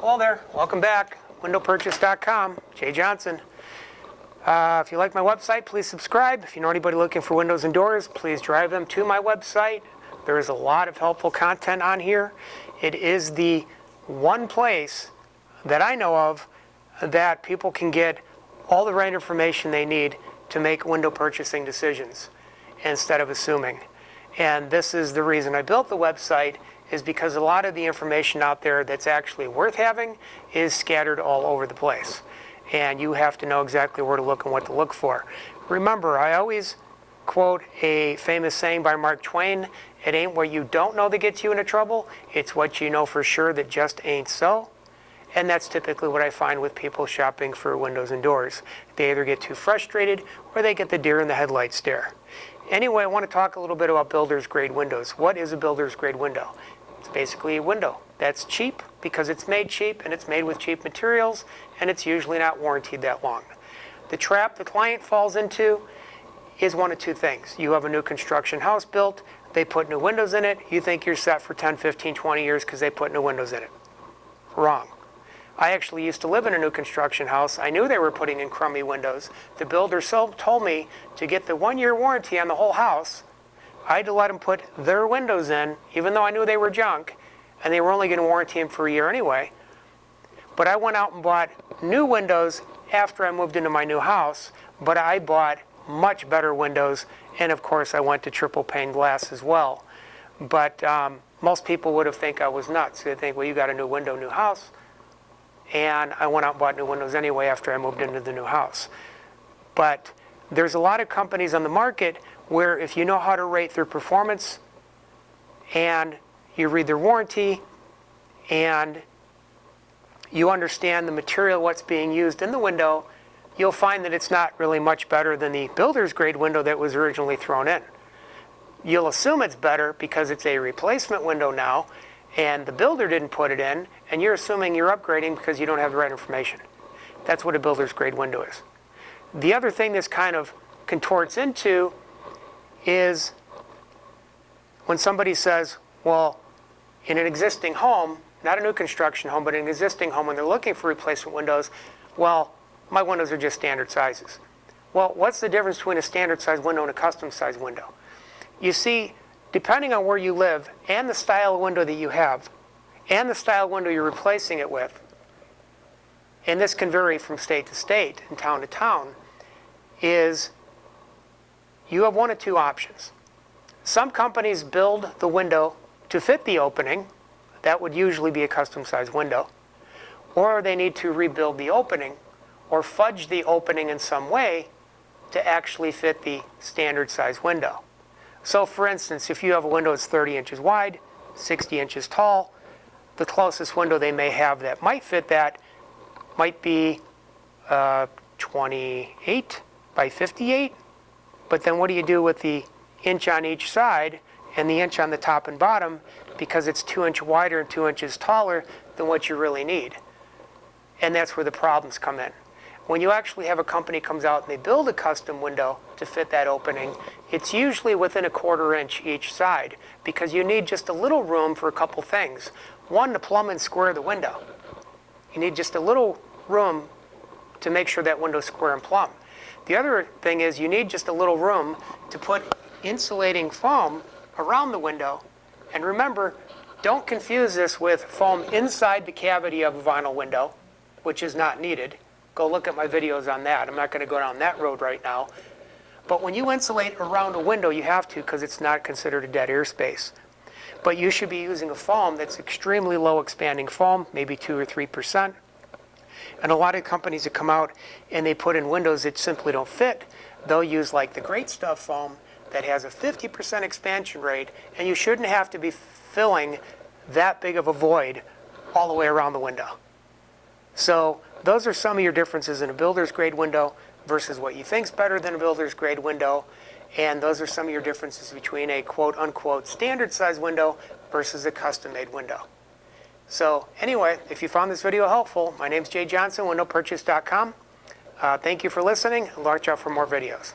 Hello there, welcome back. WindowPurchase.com, Jay Johnson. If you like my website, please subscribe. If you know anybody looking for windows and doors, please drive them to my website. There is a lot of helpful content on here. It is the one place that I know of that people can get all the right information they need to make window purchasing decisions instead of assuming. And this is the reason I built the website, is because a lot of the information out there that's actually worth having is scattered all over the place. And you have to know exactly where to look and what to look for. Remember, I always quote a famous saying by Mark Twain: it ain't what you don't know that gets you into trouble, it's what you know for sure that just ain't so. And that's typically what I find with people shopping for windows and doors. They either get too frustrated or they get the deer in the headlights stare. Anyway, I want to talk a little bit about builder's grade windows. What is a builder's grade window? It's basically a window that's cheap because it's made cheap and it's made with cheap materials, and it's usually not warranted that long. The trap the client falls into is one of two things. You have a new construction house built, they put new windows in it, you think you're set for 10, 15, 20 years because they put new windows in it. Wrong. I actually used to live in a new construction house. I knew they were putting in crummy windows. The builder told me to get the 1-year warranty on the whole house. I had to let them put their windows in, even though I knew they were junk, and they were only going to warranty them for a year anyway. But I went out and bought new windows after I moved into my new house, but I bought much better windows, and of course I went to triple pane glass as well. But most people would have think I was nuts. They'd think, well, you got a new window, new house. And I went out and bought new windows anyway after I moved into the new house. But there's a lot of companies on the market where if you know how to rate their performance and you read their warranty and you understand the material, what's being used in the window, you'll find that it's not really much better than the builder's grade window that was originally thrown in. You'll assume it's better because it's a replacement window now and the builder didn't put it in, and you're assuming you're upgrading because you don't have the right information. That's what a builder's grade window is. The other thing this kind of contorts into is when somebody says, well, in an existing home, not a new construction home, but an existing home, when they're looking for replacement windows, well, my windows are just standard sizes. Well, what's the difference between a standard size window and a custom size window? You see, depending on where you live and the style of window that you have and the style of window you're replacing it with, and this can vary from state to state and town to town, is you have one of two options. Some companies build the window to fit the opening. That would usually be a custom size window. Or they need to rebuild the opening or fudge the opening in some way to actually fit the standard size window. So for instance, if you have a window that's 30 inches wide, 60 inches tall, the closest window they may have that might fit that might be 28 by 58. But then what do you do with the inch on each side and the inch on the top and bottom, because it's 2 inches wider and 2 inches taller than what you really need? And that's where the problems come in. When you actually have a company comes out and they build a custom window to fit that opening, it's usually within 1/4 inch each side, because you need just a little room for a couple things. One, to plumb and square the window. You need just a little room to make sure that window's square and plumb. The other thing is you need just a little room to put insulating foam around the window. And remember, don't confuse this with foam inside the cavity of a vinyl window, which is not needed. Go look at my videos on that. I'm not going to go down that road right now. But when you insulate around a window, you have to, because it's not considered a dead air space. But you should be using a foam that's extremely low expanding foam, maybe 2 or 3%. And a lot of companies that come out and they put in windows that simply don't fit, they'll use like the Great Stuff foam that has a 50% expansion rate, and you shouldn't have to be filling that big of a void all the way around the window. So those are some of your differences in a builder's grade window versus what you think's better than a builder's grade window. And those are some of your differences between a quote-unquote standard size window versus a custom-made window. So anyway, if you found this video helpful, my name's Jay Johnson, WindowPurchase.com. Thank you for listening, and watch out for more videos.